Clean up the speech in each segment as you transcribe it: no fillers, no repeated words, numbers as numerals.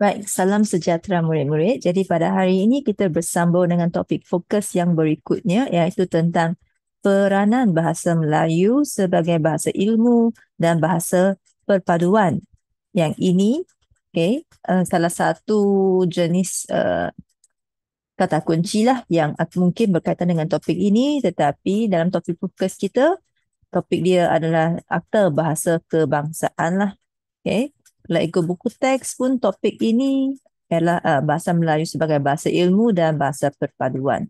Baik, salam sejahtera murid-murid. Jadi pada hari ini kita bersambung dengan topik fokus yang berikutnya, iaitu tentang peranan bahasa Melayu sebagai bahasa ilmu dan bahasa perpaduan. Yang ini salah satu jenis kata kunci lah yang mungkin berkaitan dengan topik ini, tetapi dalam topik fokus kita, topik dia adalah akta bahasa kebangsaan lah. Kalau ikut buku teks pun topik ini ialah bahasa Melayu sebagai bahasa ilmu dan bahasa perpaduan.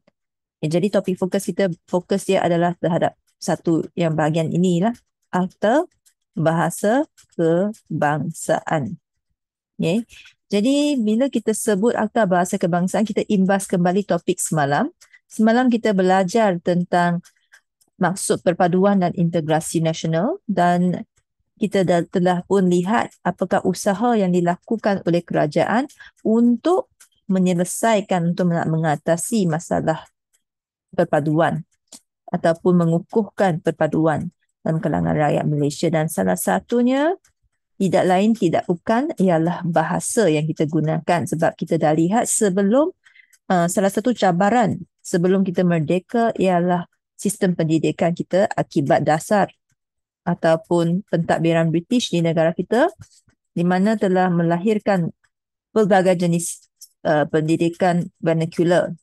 Jadi topik fokus dia adalah terhadap satu yang bahagian inilah, akta bahasa kebangsaan. Okay. Jadi bila kita sebut akta bahasa kebangsaan, kita imbas kembali topik semalam. Semalam kita belajar tentang maksud perpaduan dan integrasi nasional, dan kita telah pun lihat apakah usaha yang dilakukan oleh kerajaan untuk menyelesaikan, untuk mengatasi masalah perpaduan ataupun mengukuhkan perpaduan dalam kalangan rakyat Malaysia. Dan salah satunya tidak lain tidak bukan ialah bahasa yang kita gunakan, sebab kita dah lihat sebelum salah satu cabaran sebelum kita merdeka ialah sistem pendidikan kita akibat dasar ataupun pentadbiran British di negara kita, di mana telah melahirkan pelbagai jenis pendidikan vernacular.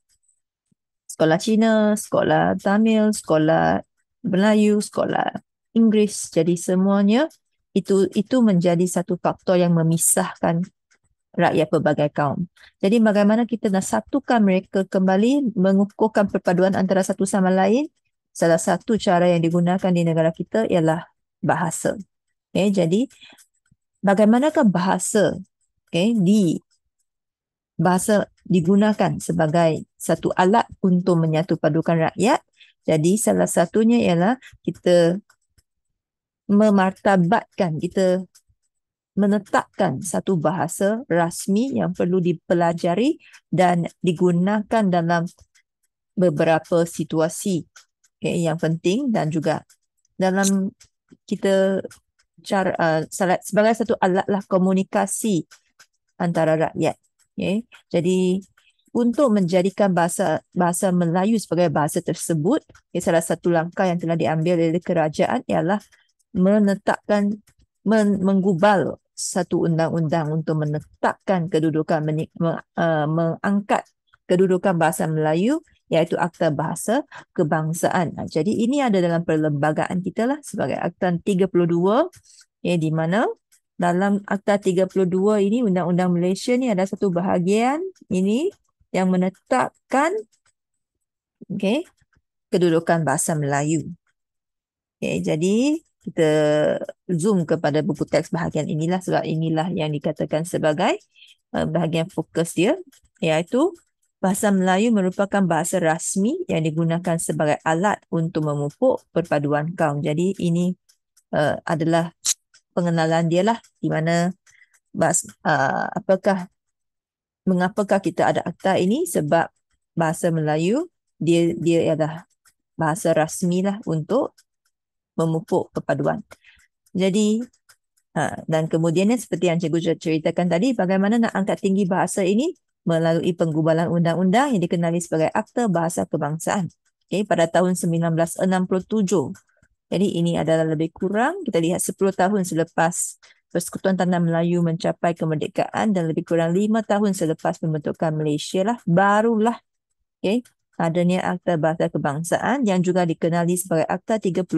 Sekolah Cina, sekolah Tamil, sekolah Melayu, sekolah Inggeris. Jadi semuanya itu menjadi satu faktor yang memisahkan rakyat pelbagai kaum. Jadi bagaimana kita nak satukan mereka kembali, mengukuhkan perpaduan antara satu sama lain? Salah satu cara yang digunakan di negara kita ialah bahasa. Jadi bagaimanakah bahasa bahasa digunakan sebagai satu alat untuk menyatu padukan rakyat? Jadi salah satunya ialah kita memartabatkan, kita menetapkan satu bahasa rasmi yang perlu dipelajari dan digunakan dalam beberapa situasi yang penting, dan juga dalam kita sebagai satu alatlah komunikasi antara rakyat. Jadi untuk menjadikan bahasa Melayu sebagai bahasa tersebut, salah satu langkah yang telah diambil oleh kerajaan ialah menetapkan, menggubal satu undang-undang untuk menetapkan kedudukan, mengangkat kedudukan bahasa Melayu, iaitu Akta Bahasa Kebangsaan. Jadi ini ada dalam perlembagaan kita lah sebagai Akta 32, di mana dalam Akta 32 ini, Undang-Undang Malaysia ni ada satu bahagian ini yang menetapkan kedudukan bahasa Melayu. Jadi kita zoom kepada buku teks bahagian inilah, sebab inilah yang dikatakan sebagai bahagian fokus dia, iaitu bahasa Melayu merupakan bahasa rasmi yang digunakan sebagai alat untuk memupuk perpaduan kaum. Jadi ini adalah pengenalan dia lah, di mana mengapakah kita ada akta ini, sebab bahasa Melayu dia adalah bahasa rasmi lah untuk memupuk perpaduan. Jadi dan kemudiannya seperti yang cikgu ceritakan tadi, bagaimana nak angkat tinggi bahasa ini melalui penggubalan undang-undang yang dikenali sebagai Akta Bahasa Kebangsaan pada tahun 1967. Jadi ini adalah lebih kurang, kita lihat 10 tahun selepas Persekutuan Tanah Melayu mencapai kemerdekaan, dan lebih kurang 5 tahun selepas pembentukan Malaysia lah, barulah adanya Akta Bahasa Kebangsaan yang juga dikenali sebagai Akta 32,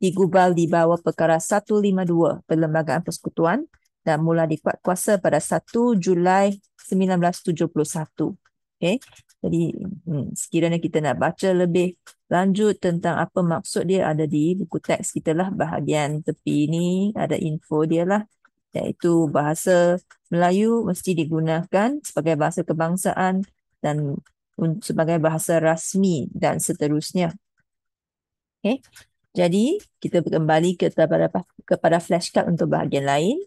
digubal di bawah Perkara 152 Perlembagaan Persekutuan dan mula dikuatkuasa pada 1 Julai 1971. Jadi sekiranya kita nak baca lebih lanjut tentang apa maksud dia, ada di buku teks kita lah, bahagian tepi ini ada info dia lah, iaitu bahasa Melayu mesti digunakan sebagai bahasa kebangsaan dan sebagai bahasa rasmi dan seterusnya. Jadi kita kembali kepada flashcard untuk bahagian lain.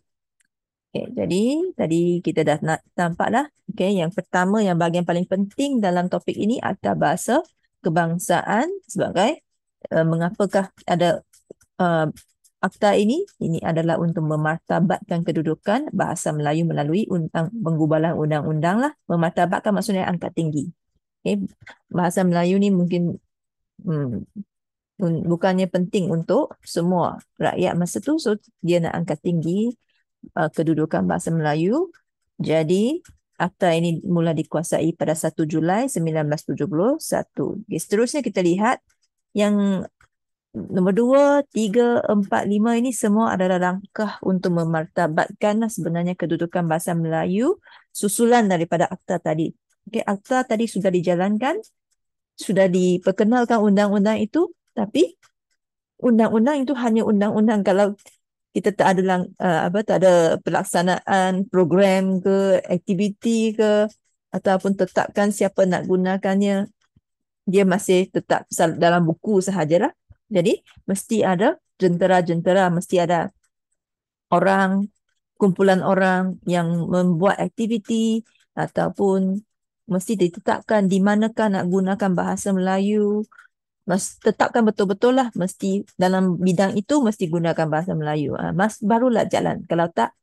Jadi tadi kita dah nampaklah. Yang pertama, yang bahagian paling penting dalam topik ini, Akta Bahasa Kebangsaan sebagai mengapakah ada akta ini adalah untuk memartabatkan kedudukan bahasa Melayu melalui penggubalan undang-undang lah. Memartabatkan maksudnya angkat tinggi. Okay. Bahasa Melayu ni mungkin bukannya penting untuk semua rakyat masa tu, so dia nak angkat tinggi kedudukan bahasa Melayu. Jadi akta ini mula dikuasai pada 1 Julai 1971. Okay, seterusnya kita lihat yang nombor 2, 3, 4, 5 ini semua adalah langkah untuk memartabatkan sebenarnya kedudukan bahasa Melayu susulan daripada akta tadi. Okay, akta tadi sudah dijalankan, sudah diperkenalkan undang-undang itu, tapi undang-undang itu hanya undang-undang. Kalau kita tak ada tak ada pelaksanaan program ke, aktiviti ke, ataupun tetapkan siapa nak gunakannya, dia masih tetap dalam buku sahajalah. Jadi mesti ada jentera-jentera, mesti ada kumpulan orang yang membuat aktiviti, ataupun mesti ditetapkan di manakah nak gunakan bahasa Melayu. Tetapkan betul-betul lah, mesti dalam bidang itu mesti gunakan bahasa Melayu. Barulah jalan. Kalau tak,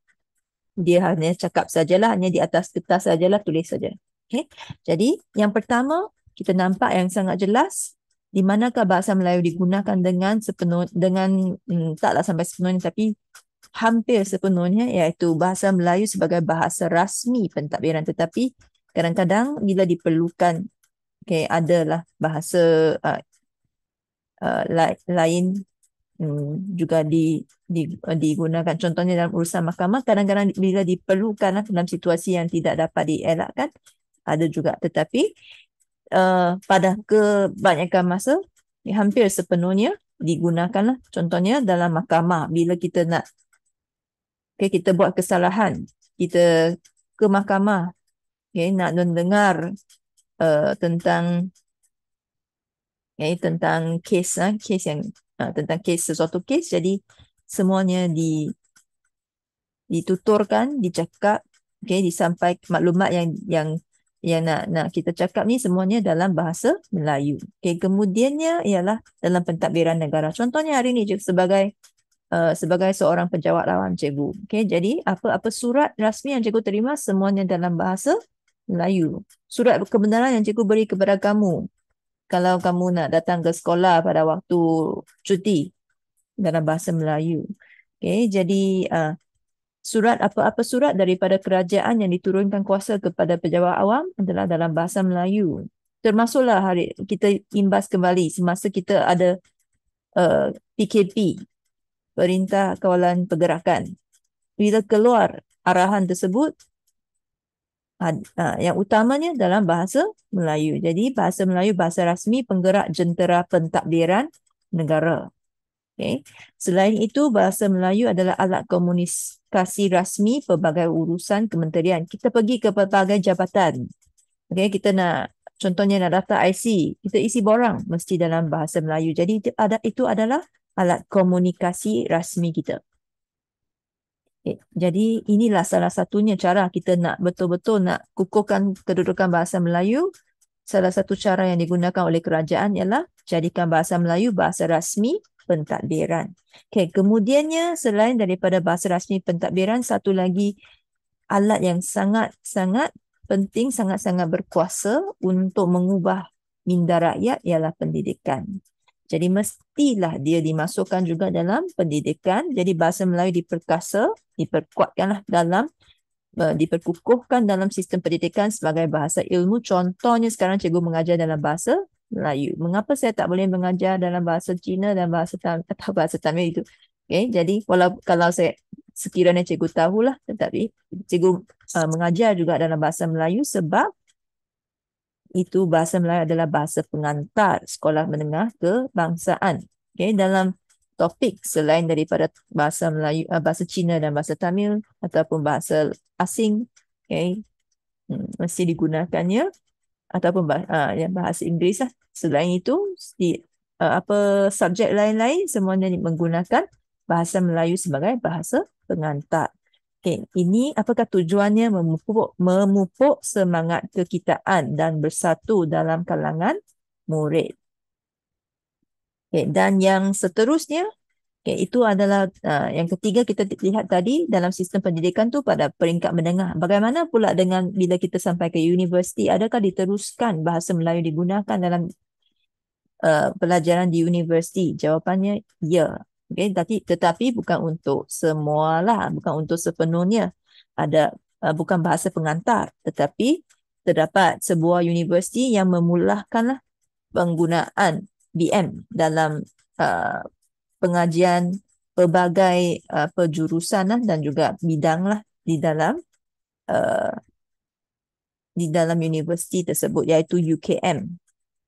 dia hanya cakap sajalah, hanya di atas kertas sajalah, tulis saja. Okay? Jadi yang pertama, kita nampak yang sangat jelas di manakah bahasa Melayu digunakan taklah sampai sepenuhnya, tapi hampir sepenuhnya, iaitu bahasa Melayu sebagai bahasa rasmi pentadbiran. Tetapi kadang-kadang bila diperlukan, adalah bahasa lain juga digunakan. Contohnya dalam urusan mahkamah, kadang-kadang bila diperlukan dalam situasi yang tidak dapat dielakkan, ada juga. Tetapi pada kebanyakan masa, hampir sepenuhnya digunakan. Contohnya dalam mahkamah, bila kita nak kita buat kesalahan, kita ke mahkamah, nak mendengar tentang kes yang tentang sesuatu kes. Jadi semuanya dituturkan, dicakap, disampaikan maklumat yang nak kita cakap ni semuanya dalam bahasa Melayu. Kemudiannya ialah dalam pentadbiran negara. Contohnya hari ni sebagai seorang penjawat lawan cikgu. Jadi apa-apa surat rasmi yang cikgu terima semuanya dalam bahasa Melayu. Surat kebenaran yang cikgu beri kepada kamu, kalau kamu nak datang ke sekolah pada waktu cuti, dalam bahasa Melayu. Jadi apa-apa surat daripada kerajaan yang diturunkan kuasa kepada pejabat awam adalah dalam bahasa Melayu. Termasuklah hari kita imbas kembali semasa kita ada PKP, Perintah Kawalan Pergerakan. Bila keluar arahan tersebut, yang utamanya dalam bahasa Melayu. Jadi bahasa Melayu bahasa rasmi penggerak jentera pentadbiran negara. Selain itu, bahasa Melayu adalah alat komunikasi rasmi pelbagai urusan kementerian. Kita pergi ke pelbagai jabatan. Kita contohnya nak daftar IC, kita isi borang mesti dalam bahasa Melayu. Jadi itu adalah alat komunikasi rasmi kita. Jadi inilah salah satunya cara kita nak betul-betul nak kukuhkan kedudukan bahasa Melayu. Salah satu cara yang digunakan oleh kerajaan ialah jadikan bahasa Melayu bahasa rasmi pentadbiran. Kemudiannya selain daripada bahasa rasmi pentadbiran, satu lagi alat yang sangat-sangat penting, sangat-sangat berkuasa untuk mengubah minda rakyat ialah pendidikan. Jadi mestilah dia dimasukkan juga dalam pendidikan. Jadi bahasa Melayu diperkuatkanlah diperkukuhkan dalam sistem pendidikan sebagai bahasa ilmu. Contohnya sekarang cikgu mengajar dalam bahasa Melayu. Mengapa saya tak boleh mengajar dalam bahasa Cina dan bahasa Tamil itu? Jadi kalau saya sekiranya cikgu tahulah, tetapi cikgu mengajar juga dalam bahasa Melayu sebab itu bahasa Melayu adalah bahasa pengantar sekolah menengah kebangsaan. Dalam topik selain daripada bahasa Melayu, bahasa Cina dan bahasa Tamil ataupun bahasa asing, mesti digunakannya, ataupun bahasa Inggeris lah. Selain itu, subjek lain-lain semuanya menggunakan bahasa Melayu sebagai bahasa pengantar. Ini apakah tujuannya? Memupuk semangat kekitaan dan bersatu dalam kalangan murid. Dan yang seterusnya Okay, itu adalah yang ketiga kita lihat tadi dalam sistem pendidikan tu pada peringkat menengah. Bagaimana pula dengan bila kita sampai ke universiti? Adakah diteruskan bahasa Melayu digunakan dalam pelajaran di universiti? Jawapannya ya. Okay, tetapi bukan untuk semualah, bukan untuk sepenuhnya. Ada bukan bahasa pengantar, tetapi terdapat sebuah universiti yang memulahkanlah penggunaan BM dalam uh, pengajian pelbagai penjurusan lah, dan juga bidang lah uh, di dalam universiti tersebut, iaitu UKM.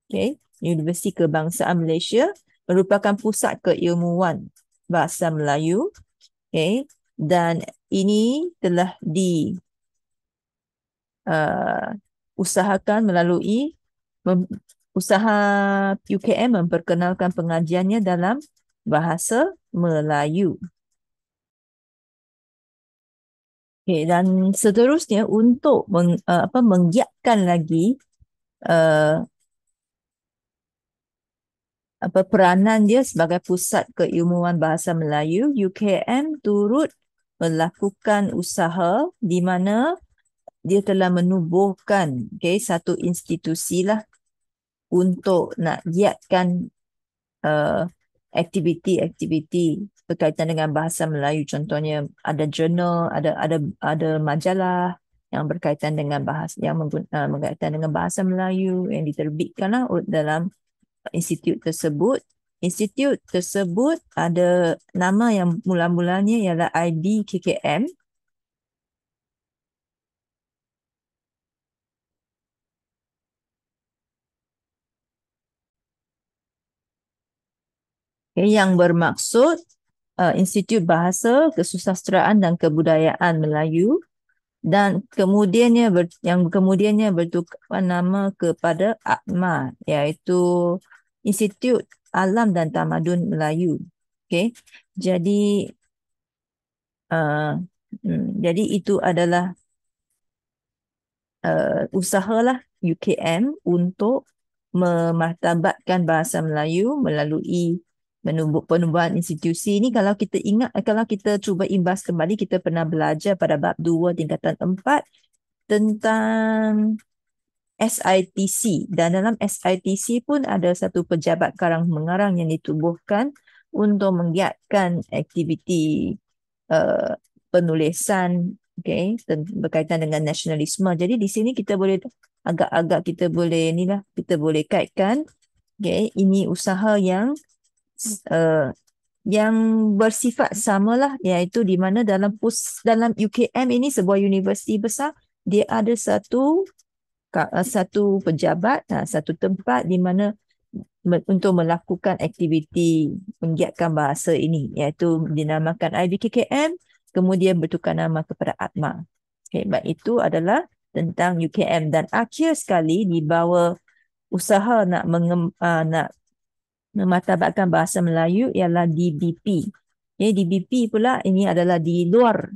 Okay. Universiti Kebangsaan Malaysia merupakan pusat keilmuan bahasa Melayu. Okay. Dan ini telah usahakan melalui usaha UKM memperkenalkan pengajiannya dalam bahasa Melayu. Okay, dan seterusnya untuk menggiatkan lagi uh, peranan dia sebagai pusat keilmuan bahasa Melayu, UKM turut melakukan usaha di mana dia telah menubuhkan satu institusi lah untuk nak giatkan uh, aktiviti-aktiviti berkaitan dengan bahasa Melayu. Contohnya ada jurnal, ada majalah yang berkaitan dengan berkaitan dengan bahasa Melayu yang diterbitkanlah dalam institut tersebut. Institut tersebut ada nama yang mula-mulanya ialah IBKKM. Yang bermaksud Institut Bahasa, Kesusasteraan dan Kebudayaan Melayu, dan kemudiannya bertukar nama kepada ATMA, iaitu Institut Alam dan Tamadun Melayu. Okay. Jadi jadi itu adalah usahalah UKM untuk memartabatkan bahasa Melayu melalui penubuhan institusi ini. Kalau kita ingat, kalau kita cuba imbas kembali, kita pernah belajar pada bab 2 tingkatan 4 tentang SITC, dan dalam SITC pun ada satu pejabat karang mengarang yang ditubuhkan untuk menggiatkan aktiviti penulisan berkaitan dengan nasionalisme. Jadi di sini kita boleh agak-agak kita boleh kaitkan ini usaha yang bersifat samalah, iaitu di mana dalam UKM ini, sebuah universiti besar, dia ada satu pejabat, satu tempat di mana untuk melakukan aktiviti menggiatkan bahasa ini, iaitu dinamakan IBKKM, kemudian bertukar nama kepada ATMA. Okay, baik, itu adalah tentang UKM. Dan akhir sekali di bawah usaha nak memartabatkan bahasa Melayu ialah DBP. DBP pula ini adalah di luar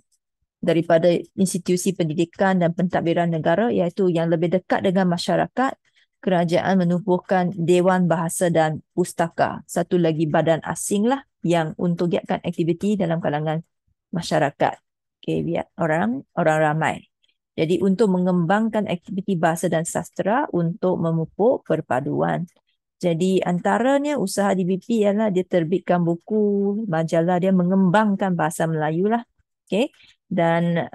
daripada institusi pendidikan dan pentadbiran negara, iaitu yang lebih dekat dengan masyarakat. Kerajaan menubuhkan Dewan Bahasa dan Pustaka, satu lagi badan asing lah yang untuk giatkan aktiviti dalam kalangan masyarakat. Biar orang ramai. Jadi untuk mengembangkan aktiviti bahasa dan sastra untuk memupuk perpaduan. Jadi antaranya usaha DBP ialah dia terbitkan buku, majalah, dia mengembangkan bahasa Melayu lah. Dan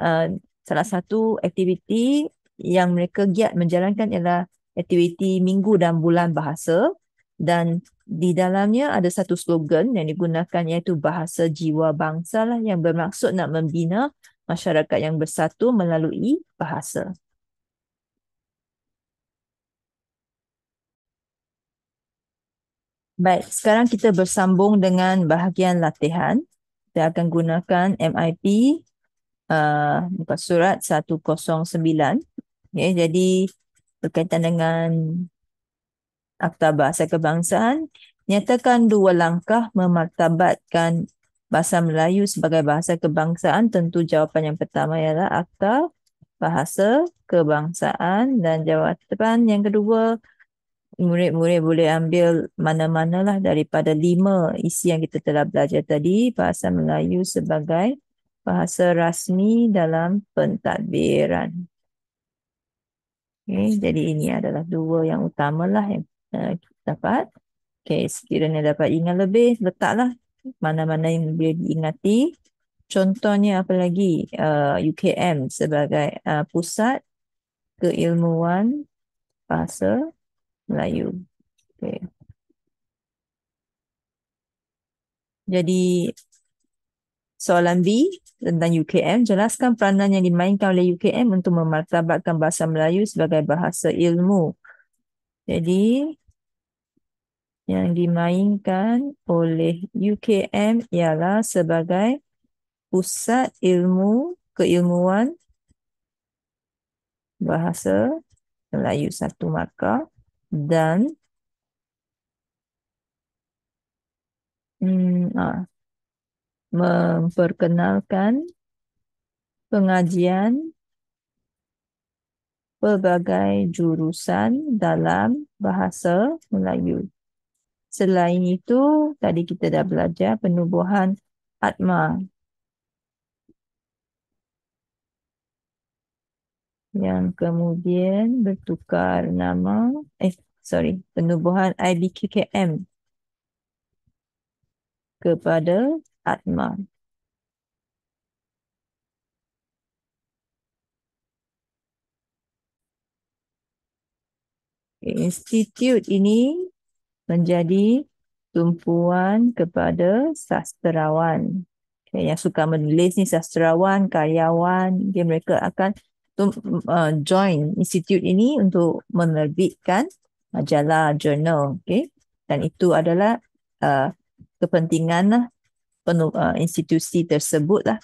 salah satu aktiviti yang mereka giat menjalankan ialah aktiviti Minggu dan Bulan Bahasa, dan di dalamnya ada satu slogan yang digunakan, iaitu bahasa jiwa bangsa lah, yang bermaksud nak membina masyarakat yang bersatu melalui bahasa. Baik, sekarang kita bersambung dengan bahagian latihan. Kita akan gunakan MIP muka surat 109. Jadi berkaitan dengan Akta Bahasa Kebangsaan, nyatakan 2 langkah memartabatkan bahasa Melayu sebagai bahasa kebangsaan. Tentu jawapan yang pertama ialah Akta Bahasa Kebangsaan, dan jawapan yang kedua murid-murid boleh ambil mana-manalah daripada 5 isi yang kita telah belajar tadi. Bahasa Melayu sebagai bahasa rasmi dalam pentadbiran. Okay, jadi ini adalah dua yang utamalah yang kita dapat. Okay, sekiranya dapat ingat lebih, letaklah mana-mana yang boleh diingati. Contohnya apa lagi? UKM sebagai pusat keilmuan bahasa Melayu. Okay. Jadi soalan B tentang UKM, jelaskan peranan yang dimainkan oleh UKM untuk memartabatkan bahasa Melayu sebagai bahasa ilmu. Jadi yang dimainkan oleh UKM ialah sebagai pusat ilmu keilmuan bahasa Melayu, satu markah, dan memperkenalkan pengajian pelbagai jurusan dalam bahasa Melayu. Selain itu, tadi kita dah belajar penubuhan Atma yang kemudian bertukar nama, penubuhan IBKKM kepada Atma. Institut ini menjadi tumpuan kepada sastrawan. Okay, yang suka menulis ni sastrawan, karyawan, okay, mereka akan join institut ini untuk menerbitkan majalah, jurnal. Okay? Dan itu adalah uh, kepentingan lah, institusi tersebut lah.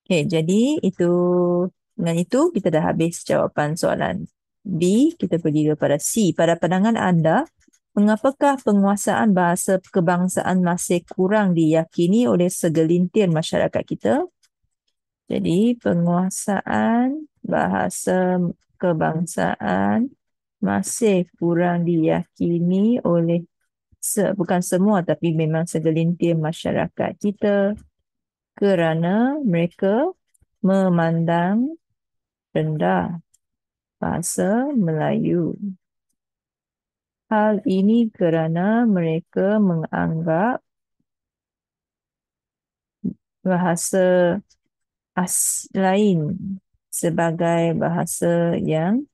Okay, jadi dengan itu kita dah habis jawapan soalan B. Kita pergi kepada C. Pada pandangan anda, mengapakah penguasaan bahasa kebangsaan masih kurang diyakini oleh segelintir masyarakat kita? Jadi penguasaan bahasa kebangsaan masih kurang diyakini oleh bukan semua tapi memang segelintir masyarakat kita kerana mereka memandang rendah bahasa Melayu. Hal ini kerana mereka menganggap bahasa lain sebagai bahasa yang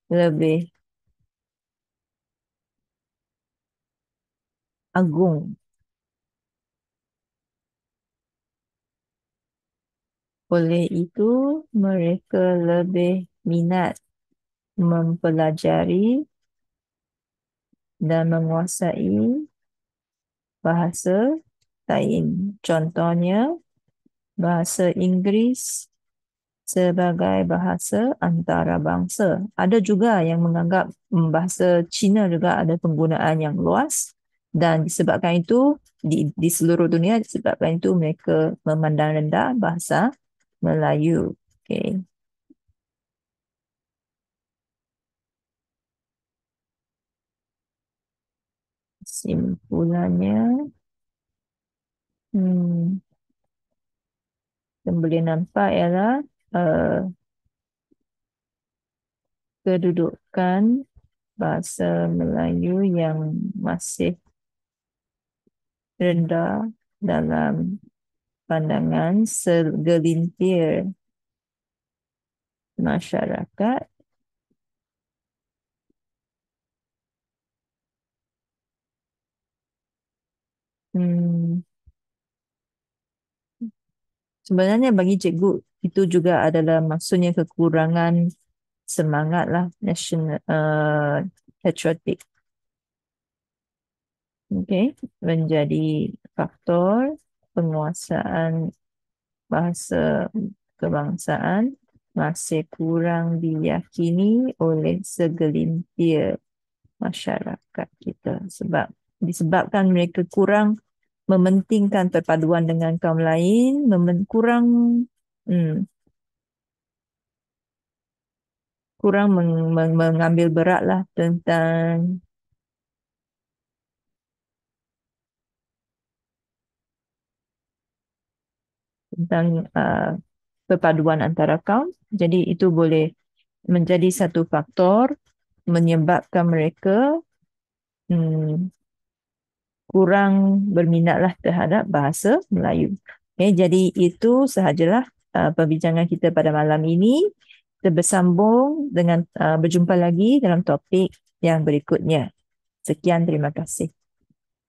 lebih agung. Oleh itu, mereka lebih minat mempelajari dan menguasai bahasa lain. Contohnya, bahasa Inggeris sebagai bahasa antarabangsa. Ada juga yang menganggap bahasa Cina juga ada penggunaan yang luas, dan disebabkan itu di seluruh dunia, disebabkan itu mereka memandang rendah bahasa Melayu. Okay. Simpulannya, hmm, yang boleh nampak ialah kedudukan bahasa Melayu yang masih rendah dalam pandangan segelintir masyarakat. Hmm, Sebenarnya bagi cikgu itu juga adalah maksudnya kekurangan semangat lah national patriotic. Okay, menjadi faktor penguasaan bahasa kebangsaan masih kurang diyakini oleh segelintir masyarakat kita, disebabkan mereka kurang mementingkan perpaduan dengan kaum lain, hmm, kurang mengambil beratlah tentang tentang perpaduan antara kaum. Jadi itu boleh menjadi satu faktor menyebabkan mereka kurang berminatlah terhadap bahasa Melayu. Okay, jadi itu sahajalah perbincangan kita pada malam ini. Kita bersambung dengan berjumpa lagi dalam topik yang berikutnya. Sekian, terima kasih.